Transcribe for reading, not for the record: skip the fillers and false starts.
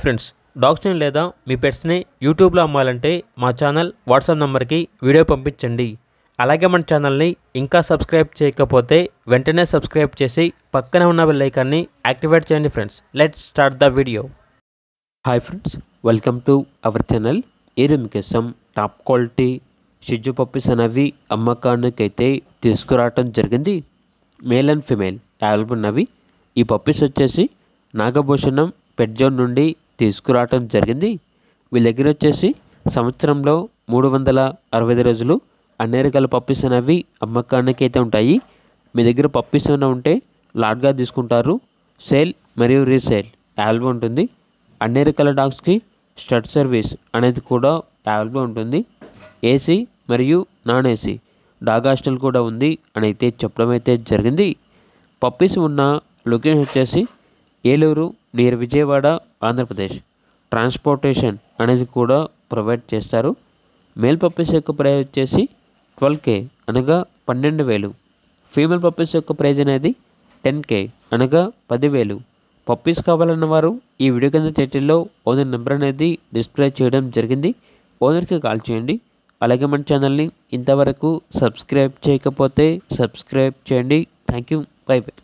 Friends, డాగ్స్ని లేదా మీ పెట్స్ని యూట్యూబ్లో అమ్మాలంటే మా ఛానల్ వాట్సాప్ నెంబర్కి వీడియో పంపించండి. అలాగే మన ఛానల్ని ఇంకా సబ్స్క్రైబ్ చేయకపోతే వెంటనే సబ్స్క్రైబ్ చేసి పక్కన ఉన్న బెల్ ఐకాన్ని యాక్టివేట్ చేయండి. Friends, let's start the video. Hi friends, welcome to our channel. ఈరోజు మీకోసం టాప్ క్వాలిటీ షిజు పప్పీస్ అనేవి అమ్మకానికి అయితే తీసుకురావటం జరిగింది. మేల్ అండ్ ఫిమేల్ అవైలబుల్ ఉన్నవి. ఈ పప్పీస్ వచ్చేసి నాగభూషణం పెట్ జోన్ నుండి తీసుకురావటం జరిగింది. వీళ్ళ దగ్గర వచ్చేసి సంవత్సరంలో 365 రోజులు అన్ని రకాల పప్పీస్ అనేవి అమ్మకానికి అయితే ఉంటాయి. మీ దగ్గర పప్పీస్ ఏమైనా ఉంటే లాట్గా తీసుకుంటారు. సేల్ మరియు రీసేల్ అవైలబుల్ ఉంటుంది. అన్ని రకాల డాగ్స్కి స్టడ్ సర్వీస్ అనేది కూడా అవైలబుల్ ఉంటుంది. ఏసీ మరియు నాన్ ఏసీ డాగ్ హాస్టల్ కూడా ఉంది అని అయితే చెప్పడం అయితే జరిగింది. పప్పీస్ ఉన్న లొకేషన్ వచ్చేసి ఏలూరు నియర్ విజయవాడ, ఆంధ్రప్రదేశ్. ట్రాన్స్పోర్టేషన్ అనేది కూడా ప్రొవైడ్ చేస్తారు. మేల్ పప్పీస్ యొక్క ప్రైస్ వచ్చేసి 12K అనగా 12,000. ఫీమేల్ పప్పీస్ యొక్క ప్రైజ్ అనేది 10K అనగా 10,000. పప్పీస్ కావాలన్న వారు ఈ వీడియో కింద టైటిల్లో ఓనర్ నెంబర్ అనేది డిస్ప్లే చేయడం జరిగింది. ఓనర్కి కాల్ చేయండి. అలాగే మన ఛానల్ని ఇంతవరకు సబ్స్క్రైబ్ చేయకపోతే సబ్స్క్రైబ్ చేయండి. Thank you. By by.